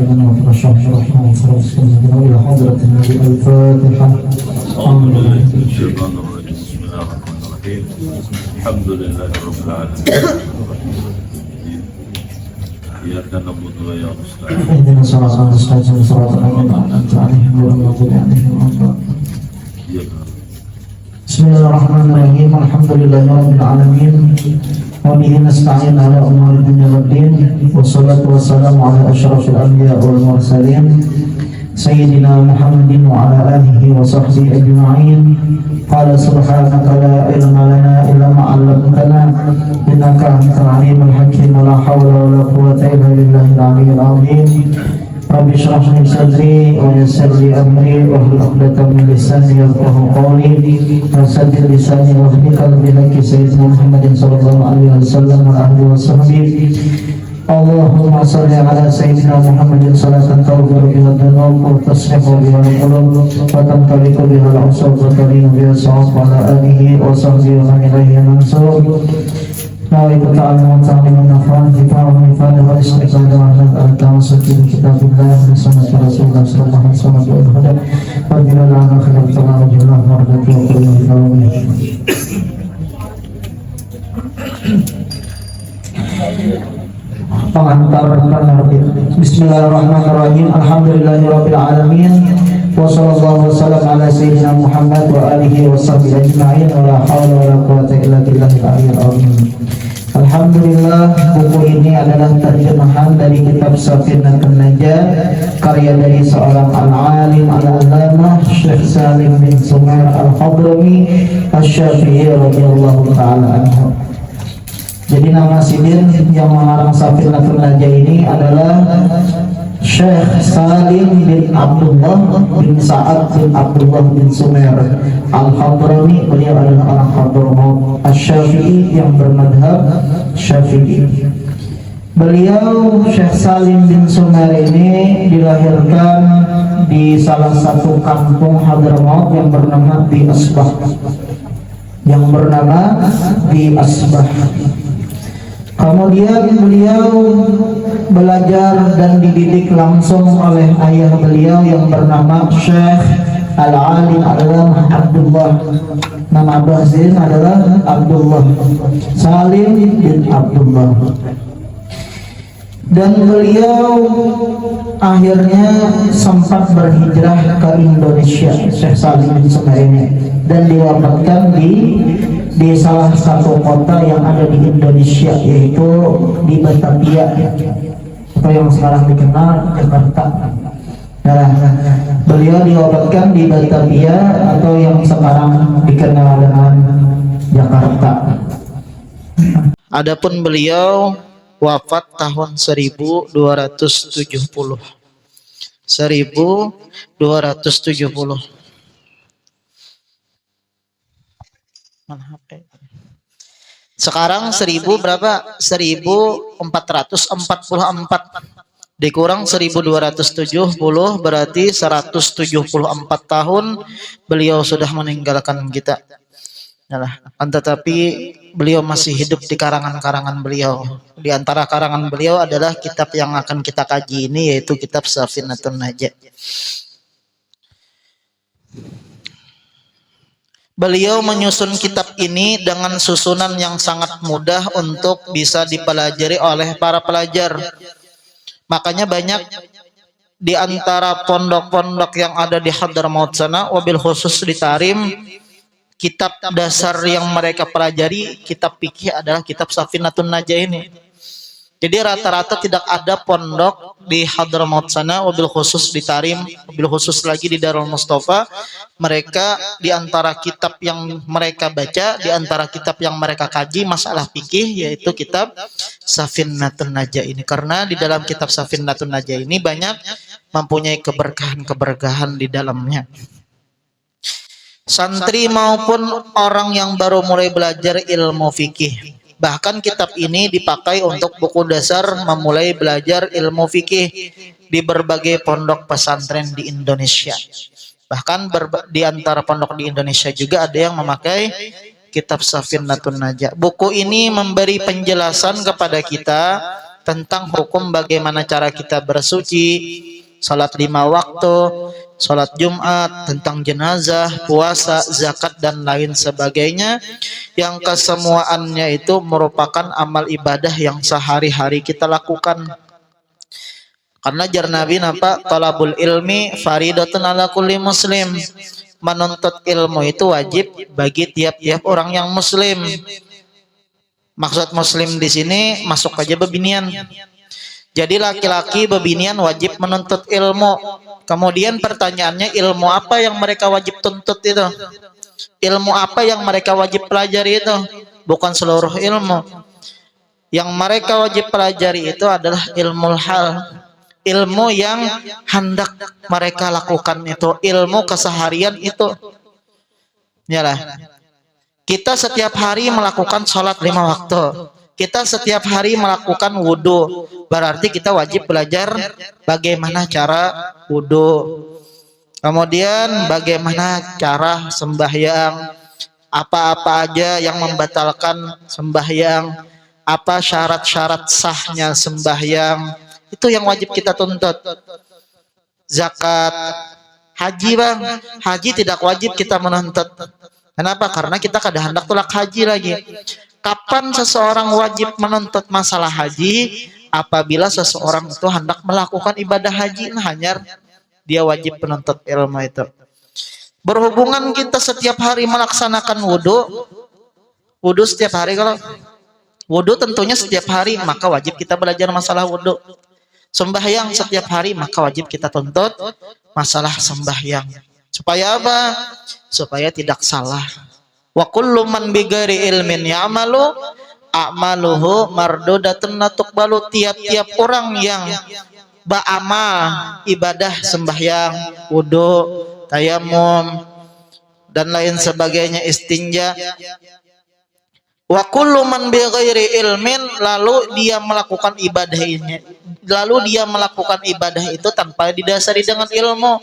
لنا وفي الشهر الرحمن وفرزقنا بنا إلى حضرة النبي. الفاتحة. أعوذ بالله من الشيطان الرجيم. بسم الله الرحمن الرحيم. الحمد لله رب العالمين. إياك نعبد وإياك نستعين. اهدنا الصراط المستقيم صراط الذين أنعمت عليهم غير المغضوب عليهم ولا الضالين. بسم الله الرحمن الرحيم. الحمد لله رب العالمين وبه نستعين على أمور الدنيا والدين والصلاة والسلام على أشرف الأنبياء والمرسلين سيدنا محمد وعلى آله وصحبه أجمعين. قال سبحانك لا علم لنا إلا ما علمتنا إنك أنت العليم الحكيم. ولا حول ولا قوة إلا بالله العلي العظيم. رب اشرح لي صدري ويسر لي أمري واحلل عقدة من لساني يفقهوا قولي وسدد لساني واهد قلبي لك سيدنا محمد صلى الله عليه وسلم وعلى آله وصحبه. اللهم صل على سيدنا محمد صلاة تغفر بها الذنوب وتصلح بها القلوب وتنطلق بها العصور وتلين بها الصعاب وعلى آله وصحبه ومن إليه منصور. نويت تعلم وتعلم النفعان ذكر والإفادة والاستفادة وعلى التمسك بكتاب الله وسنة رسول الله صلى الله عليه وسلم والهدى والدلالة على خير الطلاب وجل مرضاته وكل يوم. Pengantar penerbit. Bismillahirrahmanirrahim. Alhamdulillahirabbil alamin. Wassallallahu wasallam ala sayyidina Muhammad wa alihi washabbihi ajma'in. Wala haula wala quwwata illa billahil aliyyil azim. Alhamdulillah, buku ini adalah terjemahan dari kitab Safinatun Najah karya dari seorang al-alim al-allamah Syekh Salim bin Sumair al-Hadrami asy-Syafi'i radhiyallahu ta'ala anhu. Jadi nama sidin yang mengarang Safinatun Najah ini adalah Syekh Salim bin Abdullah bin Sa'ad bin Abdullah bin Sumair Al-Hadrami. Beliau adalah orang Hadramaut Asy-Syafi'i yang bermadhab Syafi'i. Beliau Syekh Salim bin Sumair ini dilahirkan di salah satu kampung Hadramaut yang bernama Bi Asbah. Kemudian beliau belajar dan dididik langsung oleh ayah beliau yang bernama Syekh Al-Alim adalah Abdullah. Nama Abah Zain adalah Abdullah Salim bin Abdullah. Dan beliau akhirnya sempat berhijrah ke Indonesia, Syekh Salim bin Sumair ini, dan diwafatkan di salah satu kota yang ada di Indonesia, yaitu di Batavia atau yang sekarang dikenal Jakarta. Nah, beliau diwafatkan di Batavia atau yang sekarang dikenal dengan Jakarta. Adapun beliau wafat tahun 1270. Sekarang 1000 berapa? 1444 dikurang 1270 berarti 174 tahun beliau sudah meninggalkan kita. Nah, tetapi beliau masih hidup di karangan-karangan beliau. Di antara karangan beliau adalah kitab yang akan kita kaji ini, yaitu kitab Safinatun Najah. Beliau menyusun kitab ini dengan susunan yang sangat mudah untuk bisa dipelajari oleh para pelajar. Makanya banyak di antara pondok-pondok yang ada di Hadramaut sana, wabil khusus di Tarim, kitab dasar yang mereka pelajari, kitab fikih adalah kitab Safinatun Najah ini. Jadi rata-rata tidak ada pondok di Hadramaut sana, wabil khusus di Tarim, wabil khusus lagi di Darul Mustafa. Mereka di antara kitab yang mereka baca, di antara kitab yang mereka kaji masalah fikih, yaitu kitab Safinatun Najah ini. Karena di dalam kitab Safinatun Najah ini banyak mempunyai keberkahan-keberkahan di dalamnya. Santri maupun orang yang baru mulai belajar ilmu fikih, bahkan kitab ini dipakai untuk buku dasar memulai belajar ilmu fikih di berbagai pondok pesantren di Indonesia. Bahkan di antara pondok di Indonesia juga ada yang memakai kitab Safinatun Najah. Buku ini memberi penjelasan kepada kita tentang hukum bagaimana cara kita bersuci, salat 5 waktu, salat Jumat, tentang jenazah, puasa, zakat dan lain sebagainya, yang kesemuaannya itu merupakan amal ibadah yang sehari-hari kita lakukan. Karena jar Nabi napa talabul ilmi faridatun ala kulli muslim. Menuntut ilmu itu wajib bagi tiap-tiap orang yang muslim. Maksud muslim di sini masuk aja bebinian. Jadi laki-laki bebinian wajib menuntut ilmu. Kemudian pertanyaannya, ilmu apa yang mereka wajib tuntut itu? Ilmu apa yang mereka wajib pelajari itu? Bukan seluruh ilmu. Yang mereka wajib pelajari itu adalah ilmu hal. Ilmu yang hendak mereka lakukan itu, ilmu keseharian itu. Yalah. Kita setiap hari melakukan sholat 5 waktu. Kita setiap hari melakukan wudhu. Berarti kita wajib belajar bagaimana cara wudhu. Kemudian bagaimana cara sembahyang. Apa-apa aja yang membatalkan sembahyang. Apa syarat-syarat sahnya sembahyang. Itu yang wajib kita tuntut. Zakat, haji bang, haji tidak wajib kita menuntut. Kenapa? Karena kita kada hendak tulak haji lagi. Kapan seseorang wajib menuntut masalah haji? Apabila seseorang itu hendak melakukan ibadah haji, hanya dia wajib menuntut ilmu itu. Berhubungan kita setiap hari melaksanakan wudhu setiap hari, kalau wudhu tentunya setiap hari, maka wajib kita belajar masalah wudhu. Sembahyang setiap hari, maka wajib kita tuntut masalah sembahyang. Supaya apa? Supaya tidak salah. Wa kullu man bighairi ilmin ya'malu a'maluhu mardudatun la tuqbalu. Tiap-tiap orang yang beramal ibadah sembahyang, wudu, tayamum dan lain sebagainya, istinja, wa kullu man bighairi ilmin, lalu dia melakukan ibadah itu tanpa didasari dengan ilmu.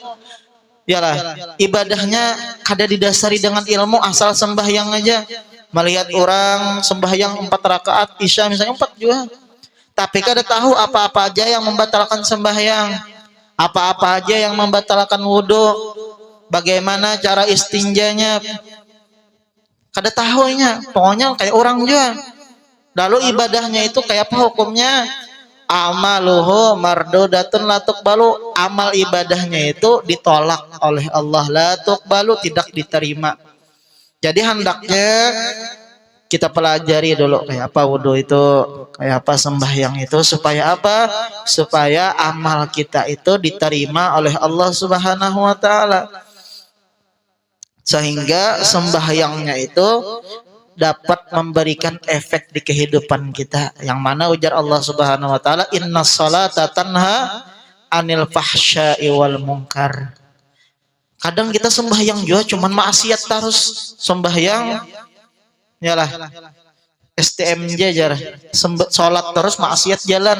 Yalah, ibadahnya kada didasari dengan ilmu, asal sembahyang aja. Melihat orang sembahyang 4 rakaat isya misalnya 4 juga, tapi kada tahu apa-apa aja yang membatalkan sembahyang, apa-apa aja yang membatalkan wudhu, bagaimana cara istinjanya, kada tahunya. Pokoknya kayak orang juga. Lalu ibadahnya itu kayak apa hukumnya? Amaluhu mardudatun la tuqbalu. Amal ibadahnya itu ditolak oleh Allah, la tuqbalu, tidak diterima. Jadi hendaknya kita pelajari dulu kayak apa wudhu itu, kayak apa sembahyang itu, supaya apa? Supaya amal kita itu diterima oleh Allah Subhanahu wa taala. Sehingga sembahyangnya itu dapat memberikan efek di kehidupan kita, yang mana ujar Allah Subhanahu wa taala, innas salata tanha anil fahsya'i wal munkar. Kadang kita sembahyang juga cuman maksiat terus. Sembahyang yalah STMJ jar, salat terus maksiat jalan.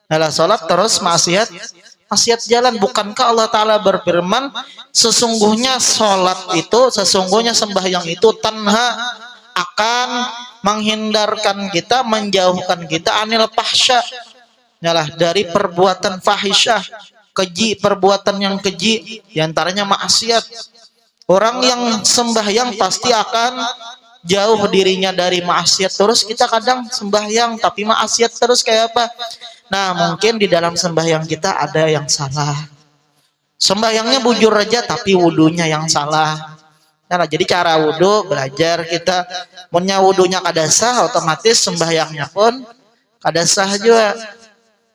Yalah, salat terus maksiat jalan. Bukankah Allah taala berfirman, sesungguhnya salat itu, sesungguhnya sembahyang itu tanha, akan menghindarkan kita, menjauhkan kita anil fahsya, yalah, dari perbuatan fahisyah, keji, perbuatan yang keji, diantaranya maksiat. Orang yang sembahyang pasti akan jauh dirinya dari maksiat. Terus kita kadang sembahyang tapi maksiat terus, kayak apa? Nah, mungkin di dalam sembahyang kita ada yang salah. Sembahyangnya bujur aja tapi wudunya yang salah. Nah, jadi cara wudhu belajar kita. Punya wudhunya kada sah, otomatis sembahyangnya pun kada sah juga.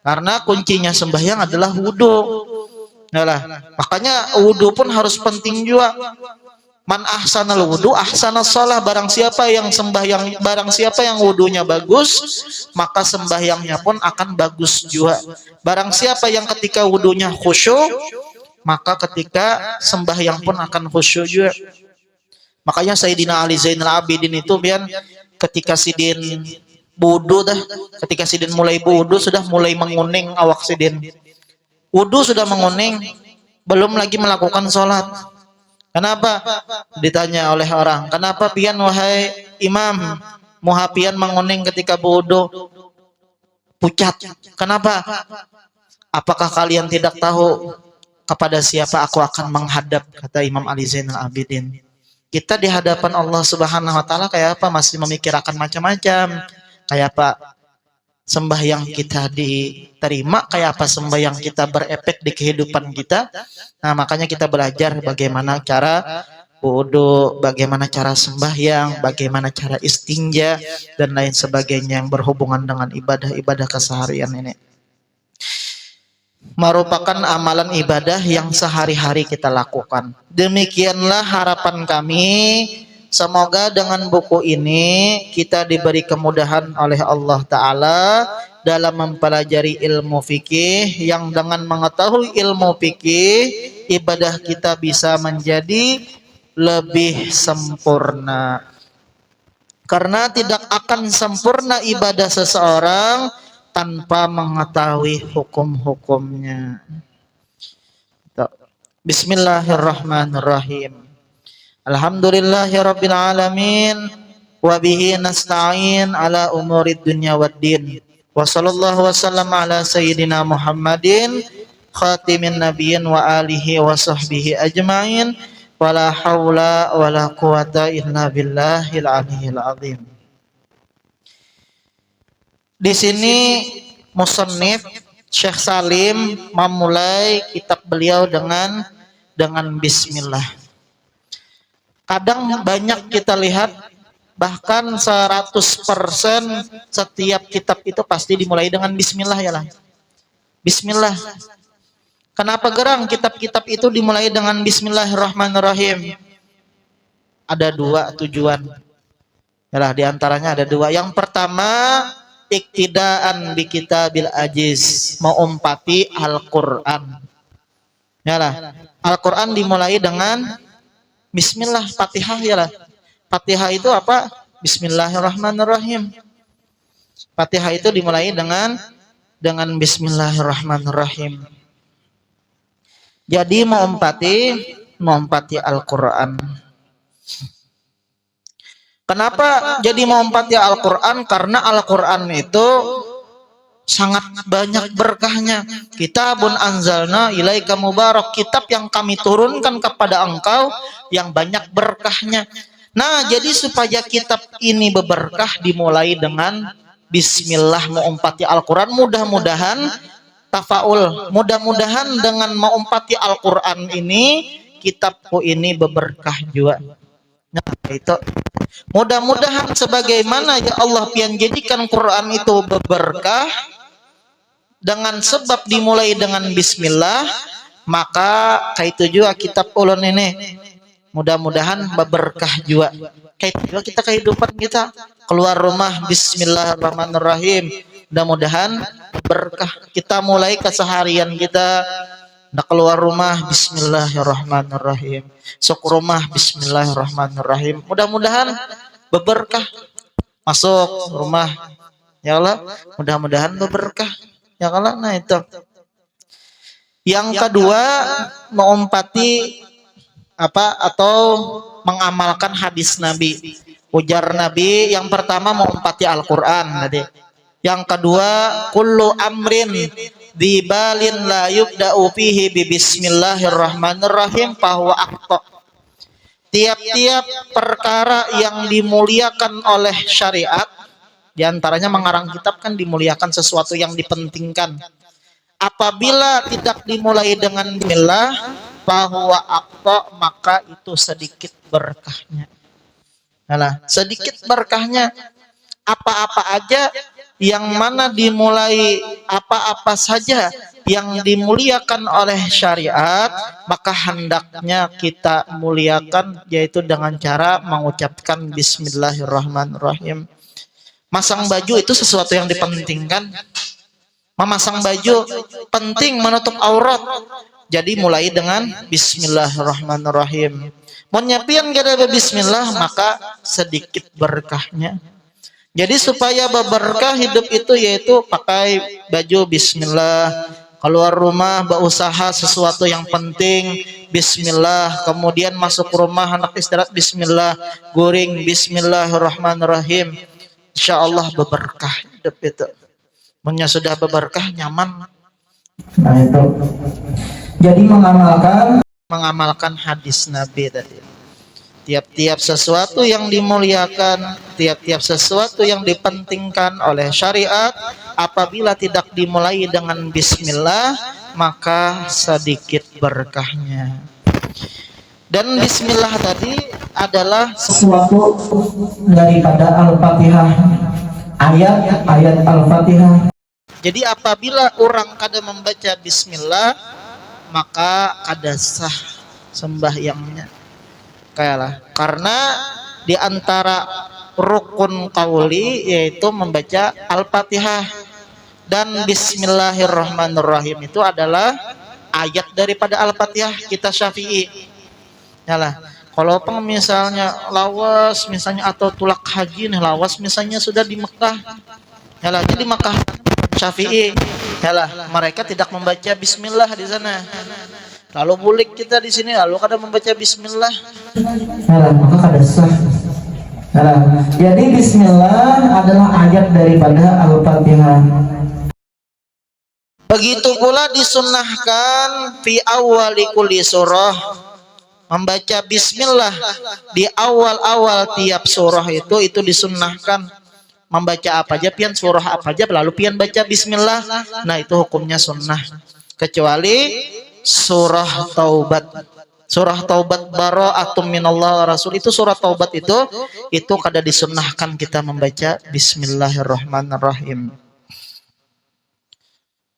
Karena kuncinya sembahyang adalah wudhu. Nah, makanya wudhu pun harus penting juga. Man ahsanal wudhu ahsanas shalah. Barang siapa yang sembahyang, barang siapa yang wudhunya bagus, maka sembahyangnya pun akan bagus juga. Barang siapa yang ketika wudhunya khusyuk, maka ketika sembahyang pun akan khusyuk juga. Makanya Sayyidina Ali Zainal Abidin itu biar ketika sidin wudu dah, ketika sidin mulai wudu sudah mulai menguning awak sidin. Wudu sudah menguning, belum lagi melakukan sholat. Kenapa? Ditanya oleh orang, kenapa pian wahai imam, muha pian menguning ketika wudu? pucat. Kenapa? Apakah kalian tidak tahu kepada siapa aku akan menghadap, kata Imam Ali Zainal Abidin. Kita di hadapan Allah Subhanahu wa taala kayak apa? Masih memikirkan macam-macam. Kayak apa sembahyang kita diterima, kayak apa sembahyang kita berefek di kehidupan kita. Nah, makanya kita belajar bagaimana cara wudu, bagaimana cara sembahyang, bagaimana cara istinja dan lain sebagainya yang berhubungan dengan ibadah-ibadah keseharian ini. Merupakan amalan ibadah yang sehari-hari kita lakukan. Demikianlah harapan kami. Semoga dengan buku ini kita diberi kemudahan oleh Allah Ta'ala dalam mempelajari ilmu fikih, yang dengan mengetahui ilmu fikih, ibadah kita bisa menjadi lebih sempurna. Karena tidak akan sempurna ibadah seseorang tanpa mengetahui hukum-hukumnya. Bismillahirrahmanirrahim. Alhamdulillahirabbil alamin wa bihi nasta'in ala umurid dunya waddin. Wa sallallahu wasallam ala sayyidina Muhammadin khatimin nabiyyin wa alihi wa sahbihi ajmain. Wala haula wala quwata illa billahil aliyyil azim. Di sini musannif Syekh Salim memulai kitab beliau dengan bismillah. Kadang banyak kita lihat, bahkan 100% setiap kitab itu pasti dimulai dengan bismillah ya lah. Bismillah. Kenapa gerang kitab-kitab itu dimulai dengan bismillahirrahmanirrahim? Ada dua tujuan. Yalah, diantaranya ada dua. Yang pertama, iktidaan bi kitabil ajiz, mengumpati Al-Qur'an. Yalah, Al-Qur'an dimulai dengan bismillah, Fatihah yalah. Fatihah itu apa? Bismillahirrahmanirrahim. Fatihah itu dimulai dengan bismillahirrahmanirrahim. Jadi mengumpati Al-Qur'an. Kenapa jadi mengumpati Al-Qur'an? Karena Al-Qur'an itu sangat banyak berkahnya. Kitabun anzalna ilaika mubarak, kitab yang kami turunkan kepada engkau yang banyak berkahnya. Nah, jadi supaya kitab ini berberkah dimulai dengan bismillah, mengumpati Al-Qur'an. Mudah-mudahan tafaul, mudah-mudahan dengan mengumpati Al-Qur'an ini kitabku ini berberkah juga. Nah, itu mudah-mudahan sebagaimana ya Allah pian jadikan Quran itu berberkah dengan sebab dimulai dengan bismillah, maka kaitu juga kitab ulun ini mudah-mudahan berberkah juga. Kaitu juga kita kehidupan kita, keluar rumah bismillahirrahmanirrahim, mudah-mudahan berkah. Kita mulai keseharian kita, nak keluar rumah bismillahirrahmanirrahim, sok rumah bismillahirrahmanirrahim, mudah-mudahan berberkah. Masuk rumah ya Allah, mudah-mudahan berberkah ya Allah. Nah, itu yang kedua, mengumpati apa atau mengamalkan hadis Nabi. Ujar Nabi, yang pertama mengumpati Al-Qur'an tadi. Yang kedua, kullu amrin dibalin la yubda'u fihi bi bismillahirrahmanirrahim fahuwa aqta. Tiap-tiap perkara yang dimuliakan oleh syariat, diantaranya mengarang kitab kan dimuliakan sesuatu yang dipentingkan. Apabila tidak dimulai dengan bismillah, fahuwa aqta, maka itu sedikit berkahnya. Nah, sedikit berkahnya. Apa-apa aja yang mana dimulai, apa-apa saja yang dimuliakan oleh syariat, maka hendaknya kita muliakan, yaitu dengan cara mengucapkan bismillahirrahmanirrahim. Masang baju itu sesuatu yang dipentingkan. Memasang baju penting, menutup aurat. Jadi mulai dengan bismillahirrahmanirrahim. Menyiapkan kita bismillah, maka sedikit berkahnya. Jadi supaya berberkah hidup itu, yaitu pakai baju bismillah, keluar rumah berusaha sesuatu yang penting bismillah, kemudian masuk rumah anak istirahat bismillah, guring bismillahirrahmanirrahim. Insyaallah berberkah hidup itu. Munnya sudah berberkah nyaman. Nah itu. Jadi mengamalkan Hadis Nabi tadi. Tiap-tiap sesuatu yang dimuliakan, tiap-tiap sesuatu yang dipentingkan oleh syariat, apabila tidak dimulai dengan bismillah, maka sedikit berkahnya. Dan bismillah tadi adalah sesuatu daripada Al-Fatihah, ayat Al-Fatihah. Jadi apabila orang kada membaca bismillah, maka kada sah sembahyangnya. Kayalah, karena di antara rukun qauli yaitu membaca Al-Fatihah, dan bismillahirrahmanirrahim itu adalah ayat daripada Al-Fatihah kita Syafi'i. Yalah, kalau misalnya lawas misalnya atau tulak haji nih, lawas misalnya sudah di Mekah. Yalah, jadi di Mekah Syafi'i, yalah, mereka tidak membaca bismillah di sana. Lalu bulik kita di sini lalu kada membaca bismillah. Maka kada sah. Jadi bismillah adalah ayat daripada Al-Fatihah. Begitu pula disunnahkan fi awwali kulli surah, membaca bismillah di awal-awal tiap surah itu disunnahkan. Membaca apa aja pian, surah apa aja lalu pian baca bismillah. Nah, itu hukumnya sunnah. Kecuali surah Taubat. Surah Taubat bara'atum minallah wa rasul, itu surah Taubat itu kada disunnahkan kita membaca bismillahirrahmanirrahim.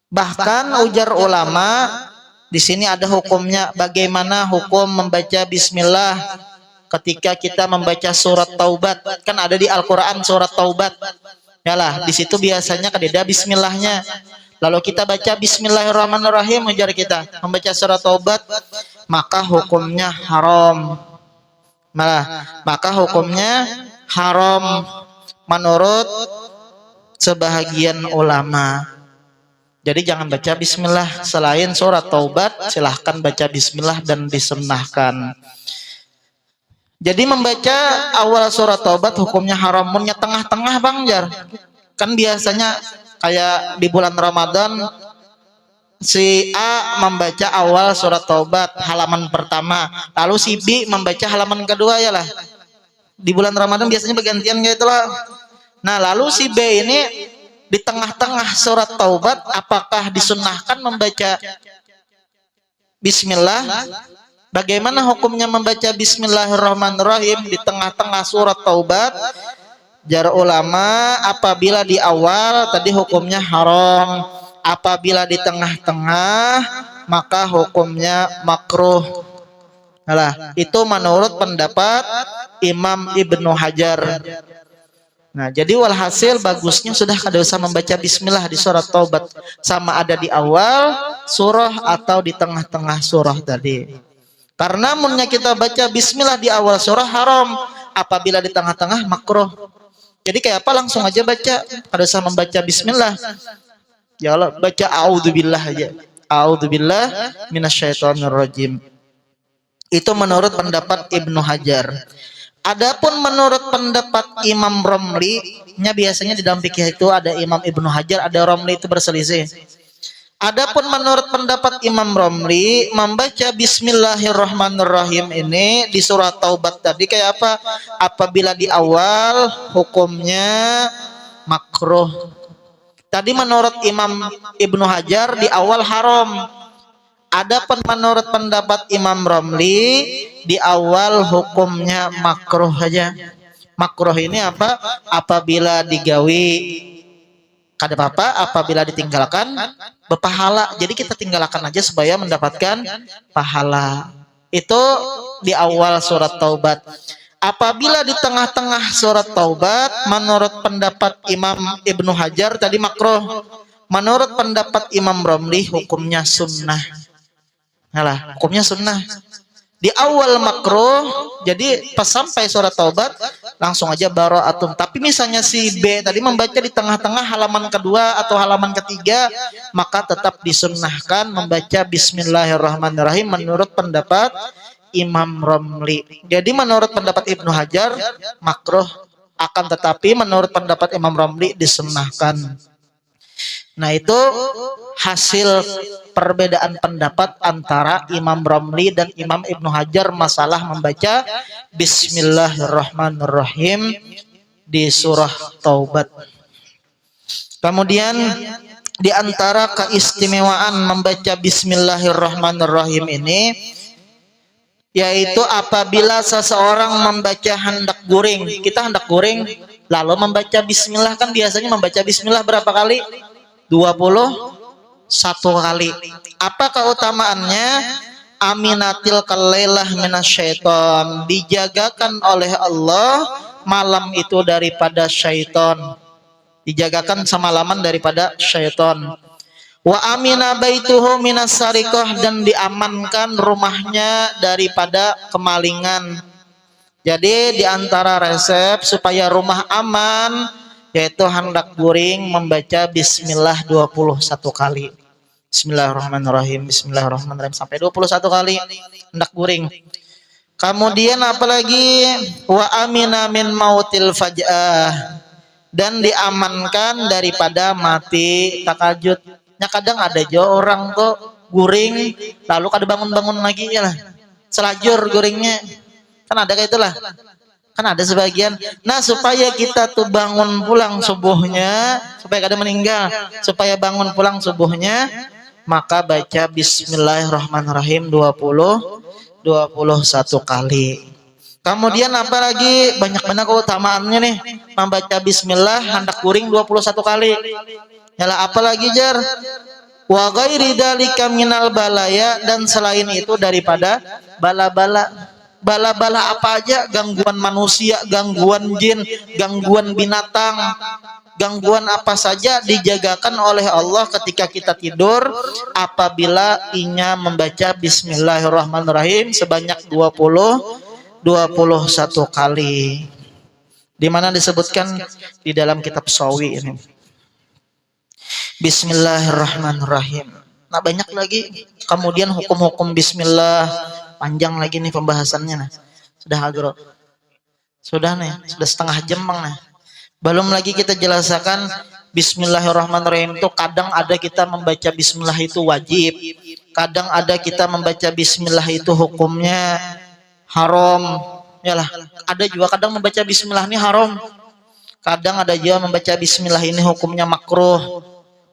Bahkan ujar ulama di sini ada hukumnya, bagaimana hukum membaca bismillah ketika kita membaca surat Taubat. Kan ada di Al-Qur'an surat Taubat. Yalah, di situ biasanya kada bismillahnya. Lalu kita baca bismillahirrahmanirrahim, ujar kita membaca surat Taubat, maka hukumnya haram. Maka hukumnya haram menurut sebahagian ulama. Jadi jangan baca bismillah selain surat Taubat, silahkan baca bismillah dan disunnahkan. Jadi membaca awal surat Taubat hukumnya haram. Munnya tengah-tengah Bang Jar, kan biasanya kayak di bulan Ramadan si A membaca awal surat Taubat halaman pertama, lalu si B membaca halaman kedua, ya lah. Di bulan Ramadan biasanya bergantian gitu lah. Nah, lalu si B ini di tengah-tengah surat Taubat, apakah disunnahkan membaca bismillah? Bagaimana hukumnya membaca bismillahirrahmanirrahim di tengah-tengah surat Taubat? Jar ulama, apabila di awal tadi hukumnya haram, apabila di tengah-tengah maka hukumnya makruh. Nah, itu menurut pendapat Imam Ibnu Hajar. Nah, jadi walhasil bagusnya sudah kada usah membaca bismillah di surat Taubat, sama ada di awal surah atau di tengah-tengah surah tadi. Karena munnya kita baca bismillah di awal surah haram, apabila di tengah-tengah makruh. Jadi kayak apa, langsung aja baca, kada usah membaca bismillah. Ya Allah, baca a'udzubillah aja. A'udzubillah minasyaitonirrajim. Itu menurut pendapat Ibnu Hajar. Adapun menurut pendapat Imam Romli, nya biasanya di dalam fikih itu ada Imam Ibnu Hajar, ada Romli, itu berselisih. Adapun menurut pendapat Imam Romli, membaca bismillahirrahmanirrahim ini di surat Taubat tadi kayak apa? Apabila di awal hukumnya makruh. Tadi menurut Imam Ibnu Hajar di awal haram. Adapun menurut pendapat Imam Romli di awal hukumnya makruh saja. Makruh ini apa? Apabila digawi kada apa-apa, apabila ditinggalkan berpahala. Jadi kita tinggalkan aja supaya mendapatkan pahala. Itu di awal surat Taubat. Apabila di tengah-tengah surat Taubat, menurut pendapat Imam Ibnu Hajar tadi makruh. Menurut pendapat Imam Romli hukumnya sunnah. Nah, hukumnya sunnah. Di awal makruh, jadi pas sampai surat Taubat langsung aja bara'atun. Tapi misalnya si B tadi membaca di tengah-tengah halaman kedua atau halaman ketiga, maka tetap disunnahkan membaca bismillahirrahmanirrahim menurut pendapat Imam Romli. Jadi menurut pendapat Ibnu Hajar makruh, akan tetapi menurut pendapat Imam Romli disunnahkan. Nah, itu hasil perbedaan pendapat antara Imam Romli dan Imam Ibnu Hajar masalah membaca Bismillahirrahmanirrahim di surah Taubat. Kemudian di antara keistimewaan membaca Bismillahirrahmanirrahim ini, yaitu apabila seseorang membaca hendak guring. Kita hendak guring lalu membaca bismillah, kan biasanya membaca bismillah berapa kali? 21 kali. Apa keutamaannya? Aminatil kalailah minasyaiton, dijagakan oleh Allah malam itu daripada syaiton, dijagakan semalaman daripada syaiton. Wa amina baituhu minas sarikoh, dan diamankan rumahnya daripada kemalingan. Jadi di antara resep supaya rumah aman, yaitu hendak guring membaca bismillah 21 kali. Bismillahirrahmanirrahim, bismillahirrahmanirrahim sampai 21 kali hendak guring. Kemudian apalagi wa amina min mautil faj'ah, dan diamankan daripada mati takajud. Ya kadang ada aja orang tuh guring lalu kada bangun-bangun lagi ya lah. Selajur guringnya. Kan ada kayak itulah. Kan ada sebagian. Nah, supaya kita tuh bangun pulang subuhnya, supaya kada meninggal, supaya bangun pulang subuhnya, maka baca bismillahirrahmanirrahim 21 kali. Kemudian apalagi banyak benar keutamaannya nih membaca bismillah hendak guring 21 kali. Yalah apalagi jar wa ghairi dzalika minal balaya, dan selain itu daripada bala-bala. Bala-bala apa aja, gangguan manusia, gangguan jin, gangguan binatang, gangguan apa saja dijagakan oleh Allah ketika kita tidur apabila inya membaca bismillahirrahmanirrahim sebanyak 21 kali. Di mana disebutkan di dalam kitab Sawi ini. Bismillahirrahmanirrahim. Nah, banyak lagi. Kemudian hukum-hukum bismillah, panjang lagi nih pembahasannya nah. Sudah agro. Sudah nih, sudah setengah jam bang nah. Belum lagi kita jelaskan bismillahirrahmanirrahim itu kadang ada kita membaca bismillah itu wajib. Kadang ada kita membaca bismillah itu hukumnya haram. Yalah, ada juga kadang membaca bismillah ini haram. Kadang ada juga membaca bismillah ini hukumnya makruh.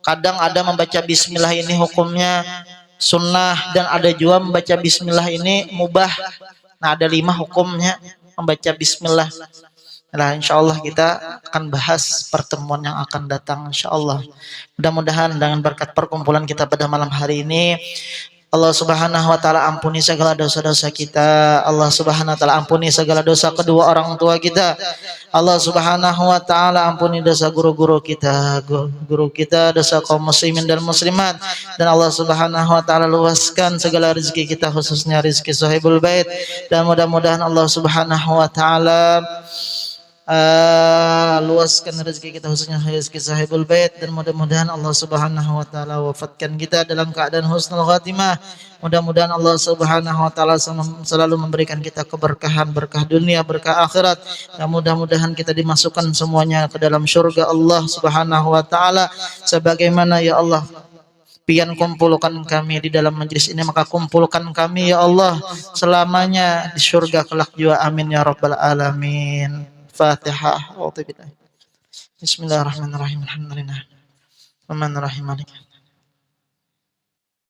Kadang ada membaca bismillah ini hukumnya sunnah, dan ada juga membaca bismillah ini mubah. Nah, ada 5 hukumnya membaca bismillah. Nah, insya Allah kita akan bahas pertemuan yang akan datang insya Allah. Mudah-mudahan dengan berkat perkumpulan kita pada malam hari ini, Allah Subhanahu wa taala ampuni segala dosa-dosa kita. Allah Subhanahu wa taala ampuni segala dosa kedua orang tua kita. Allah Subhanahu wa taala ampuni dosa guru-guru kita, dosa kaum muslimin dan muslimat. Dan Allah Subhanahu wa taala luaskan segala rezeki kita, khususnya rezeki sahibul bait. Dan mudah-mudahan Allah Subhanahu wa taala luaskan rezeki kita, khususnya rezeki sahibul bait. Dan mudah-mudahan Allah Subhanahu wa taala wafatkan kita dalam keadaan husnul khatimah. Mudah-mudahan Allah Subhanahu wa taala selalu memberikan kita keberkahan, berkah dunia, berkah akhirat. Dan mudah-mudahan kita dimasukkan semuanya ke dalam syurga Allah Subhanahu wa taala sebagaimana ya Allah pian kumpulkan kami di dalam majlis ini, maka kumpulkan kami ya Allah selamanya di syurga kelak jua. Amin ya rabbal alamin. Fatihah. Bismillahirrahmanirrahim. Alhamdulillah. Rahmanir Rahim.